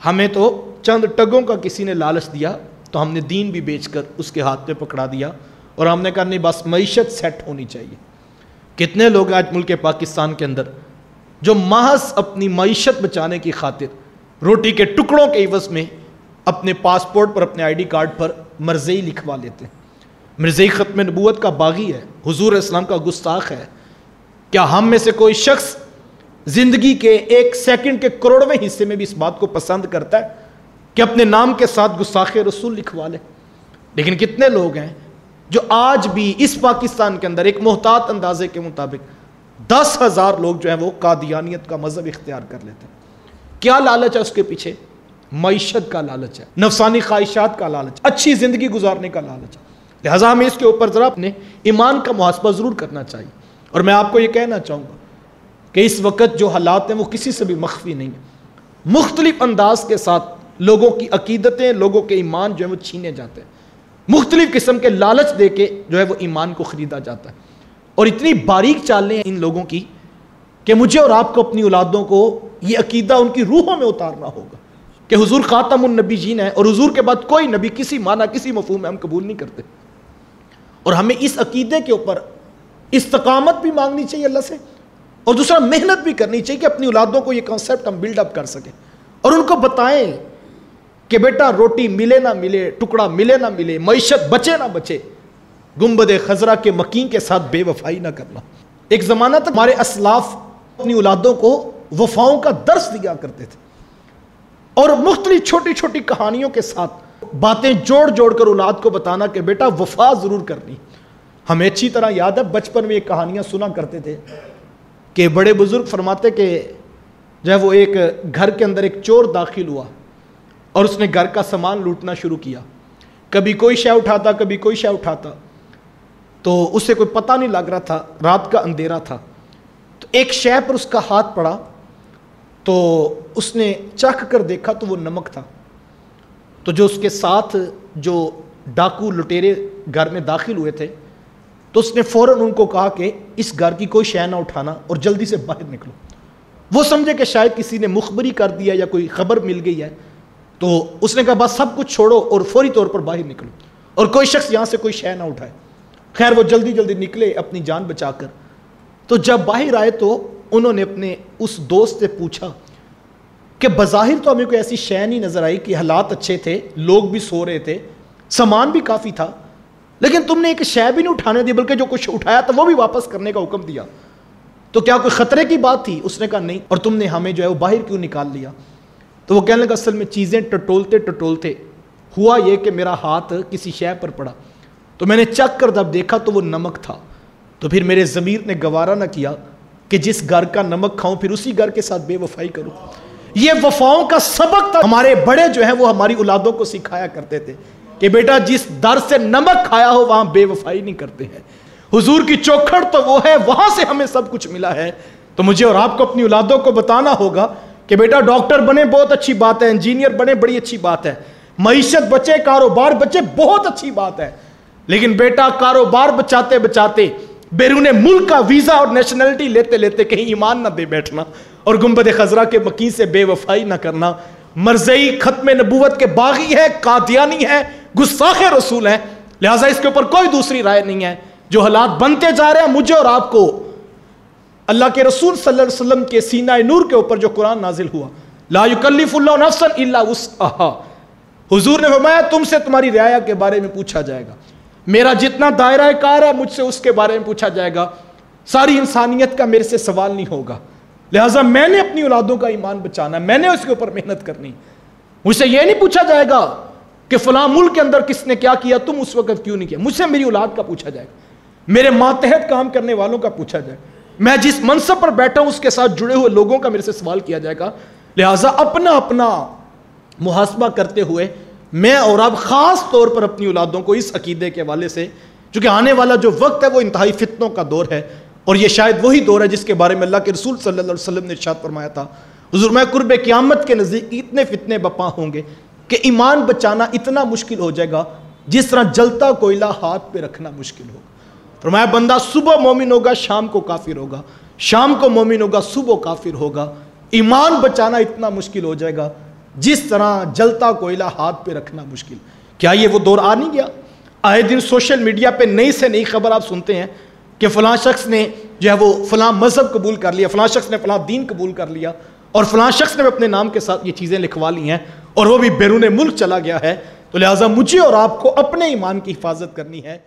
ہمیں تو چند ٹگوں کا کسی نے لالچ دیا تو ہم نے دین بھی بیچ کر اس کے ہاتھ پہ پکڑا دیا اور ہم نے کہا نہیں بس معیشت سیٹ ہونی چاہیے. کتنے لوگ آج ملک پاکستان کے اندر جو محض اپنی معیشت بچانے کی خاطر روٹی کے ٹکڑوں کے عوض میں اپنے پاسپورٹ پر اپنے آئی ڈی کارڈ پر مرزئی لکھوا لیتے ہیں. مرزئی ختم نبوت کا باغی ہے, حضور اسلام کا گستاخ ہے. کیا ہم میں سے کوئی شخص زندگی کے ایک سیکنڈ کے کروڑویں حصے میں بھی اس بات کو پسند کرتا ہے کہ اپنے نام کے ساتھ گستاخ رسول لکھوا لے؟ لیکن کتنے لوگ ہیں جو آج بھی اس پاکستان کے اندر ایک محتاط اندازے کے مطابق 10,000 لوگ جو ہیں وہ قادیانیت کا مذہب اختیار کر لیتے ہیں. کیا لالچ ہے اس کے پیچھے؟ معیشت کا لالچ ہے, نفسانی خواہشات کا لالچ, اچھی زندگی گزارنے کا لالچ ہے. لہٰذا ہمیں اس کے اوپر ذرا اپنے ایمان کا محاسبہ ضرور کرنا چاہیے. اور میں آپ کو یہ کہنا چاہوں گا کہ اس وقت جو حالات ہیں وہ کسی سے بھی مخفی نہیں ہیں. مختلف انداز کے ساتھ لوگوں کی عقیدتیں, لوگوں کے ایمان جو ہیں وہ چھینے جاتے ہیں. مختلف قسم کے لالچ دے کے جو ہے وہ ایمان کو خریدا جاتا ہے. اور اتنی باریک چالیں ہیں ان لوگوں کی کہ مجھے اور آپ کو اپنی اولادوں کو یہ عقیدہ ان کی روحوں میں اتارنا ہوگا کہ حضور خاتم النبیین ہے اور حضور کے بعد کوئی نبی کسی معنی کسی مفہوم میں ہم قبول نہیں کرتے. اور ہمیں اس عقیدے کے اوپر استقامت بھی مانگنی چاہیے اللہ سے, اور دوسرا محنت بھی کرنی چاہیے کہ اپنی اولادوں کو یہ کانسیپٹ ہم بلڈ اپ کر سکیں اور ان کو بتائیں کہ بیٹا روٹی ملے نہ ملے, ٹکڑا ملے نہ ملے, معیشت بچے نہ بچے, گنبد خضرا کے مکین کے ساتھ بے وفائی نہ کرنا. ایک زمانہ تک ہمارے اسلاف اپنی اولادوں کو وفاؤں کا درس دیا کرتے تھے اور مختلف چھوٹی چھوٹی کہانیوں کے ساتھ باتیں جوڑ جوڑ کر اولاد کو بتانا کہ بیٹا وفا ضرور کرنی. ہمیں اچھی طرح یاد ہے بچپن میں یہ کہانیاں سنا کرتے تھے کہ بڑے بزرگ فرماتے کہ جو ہے وہ ایک گھر کے اندر ایک چور داخل ہوا اور اس نے گھر کا سامان لوٹنا شروع کیا. کبھی کوئی شے اٹھاتا, کبھی کوئی شے اٹھاتا, تو اسے کوئی پتہ نہیں لگ رہا تھا, رات کا اندھیرا تھا. تو ایک شے پر اس کا ہاتھ پڑا تو اس نے چکھ کر دیکھا تو وہ نمک تھا. تو جو اس کے ساتھ جو ڈاکو لٹیرے گھر میں داخل ہوئے تھے تو اس نے فوراً ان کو کہا کہ اس گھر کی کوئی شے نہ اٹھانا اور جلدی سے باہر نکلو. وہ سمجھے کہ شاید کسی نے مخبری کر دیا یا کوئی خبر مل گئی ہے, تو اس نے کہا بس سب کچھ چھوڑو اور فوری طور پر باہر نکلو اور کوئی شخص یہاں سے کوئی شے نہ اٹھائے. خیر وہ جلدی جلدی نکلے اپنی جان بچا کر. تو جب باہر آئے تو انہوں نے اپنے اس دوست سے پوچھا کہ بظاہر تو ہمیں کوئی ایسی شے نہیں نظر آئی کہ حالات اچھے تھے, لوگ بھی سو رہے تھے, سامان بھی کافی تھا, لیکن تم نے ایک شے بھی نہیں اٹھانے دی بلکہ جو کچھ اٹھایا تھا وہ بھی واپس کرنے کا حکم دیا. تو کیا کوئی خطرے کی بات تھی؟ اس نے کہا نہیں. اور تم نے ہمیں جو ہے وہ باہر کیوں نکال لیا؟ تو وہ کہنے لگا اصل میں چیزیں ٹٹولتے ٹٹولتے ہوا یہ کہ میرا ہاتھ کسی شے پر پڑا, تو میں نے چکھ کر جب دیکھا تو وہ نمک تھا. تو پھر میرے ضمیر نے گوارا نہ کیا کہ جس گھر کا نمک کھاؤں پھر اسی گھر کے ساتھ بے وفائی کروں. یہ وفاؤں کا سبق تھا. ہمارے بڑے جو ہیں وہ ہماری اولادوں کو سکھایا کرتے تھے کہ بیٹا جس در سے نمک کھایا ہو وہاں بے وفائی نہیں کرتے ہیں. حضور کی چوکھڑ تو وہ ہے, وہاں سے ہمیں سب کچھ ملا ہے. تو مجھے اور آپ کو اپنی اولادوں کو بتانا ہوگا کہ بیٹا ڈاکٹر بنے بہت اچھی بات ہے, انجینئر بنے بڑی اچھی بات ہے, معیشت بچے, کاروبار بچے بہت اچھی بات ہے, لیکن بیٹا کاروبار بچاتے بچاتے بیرون ملک کا ویزا اور نیشنلٹی لیتے لیتے کہیں ایمان نہ دے بیٹھنا اور گنبد خضرا کے مکین سے بے وفائی نہ کرنا. مرزئی ختم نبوت کے باغی ہے, قادیانی ہے, گستاخ رسول ہے. لہٰذا اس کے اوپر کوئی دوسری رائے نہیں ہے. جو حالات بنتے جا رہے ہیں, مجھے اور آپ کو اللہ کے رسول صلی اللہ علیہ وسلم کے سینہ نور کے اوپر جو قرآن نازل ہوا, لا یکلف اللہ نفسا الا وسعہا, حضور نے فرمایا تم سے تمہاری رعایا کے بارے میں پوچھا جائے گا, میرا جتنا دائرہ کار ہے مجھ سے اس کے بارے میں پوچھا جائے گا, ساری انسانیت کا میرے سے سوال نہیں ہوگا. لہٰذا میں نے اپنی اولادوں کا ایمان بچانا ہے, میں نے اس کے اوپر محنت کرنی. مجھ سے یہ نہیں پوچھا جائے گا کہ فلاں ملک کے اندر کس نے کیا کیا, تم اس وقت کیوں نہیں کیا. مجھ سے میری اولاد کا پوچھا جائے گا, میرے ماتحت کام کرنے والوں کا پوچھا جائے گا, میں جس منصب پر بیٹھا ہوں اس کے ساتھ جڑے ہوئے لوگوں کا میرے سے سوال کیا جائے گا. لہٰذا اپنا اپنا محاسبہ کرتے ہوئے میں اور اب خاص طور پر اپنی اولادوں کو اس عقیدے کے حوالے سے, چونکہ آنے والا جو وقت ہے وہ انتہائی فتنوں کا دور ہے, اور یہ شاید وہی دور ہے جس کے بارے میں اللہ کے رسول صلی اللہ علیہ وسلم نے ارشاد فرمایا تھا, حضور میں قرب قیامت کے نزدیک اتنے فتنے بپا ہوں گے کہ ایمان بچانا اتنا مشکل ہو جائے گا جس طرح جلتا کوئلہ ہاتھ پہ رکھنا مشکل ہوگا. فرمایا بندہ صبح مومن ہوگا شام کو کافر ہوگا, شام کو مومن ہوگا صبح کافر ہوگا. ایمان بچانا اتنا مشکل ہو جائے گا جس طرح جلتا کوئلہ ہاتھ پہ رکھنا مشکل. کیا یہ وہ دور آ نہیں گیا؟ آئے دن سوشل میڈیا پہ نئی سے نئی خبر آپ سنتے ہیں کہ فلاں شخص نے جو ہے وہ فلاں مذہب قبول کر لیا، فلاں شخص نے فلاں دین قبول کر لیا، اور فلاں شخص نے اپنے نام کے ساتھ یہ چیزیں لکھوا لی ہیں، اور وہ بھی بیرون ملک چلا گیا ہے. تو لہٰذا مجھے اور آپ کو اپنے ایمان کی حفاظت کرنی ہے.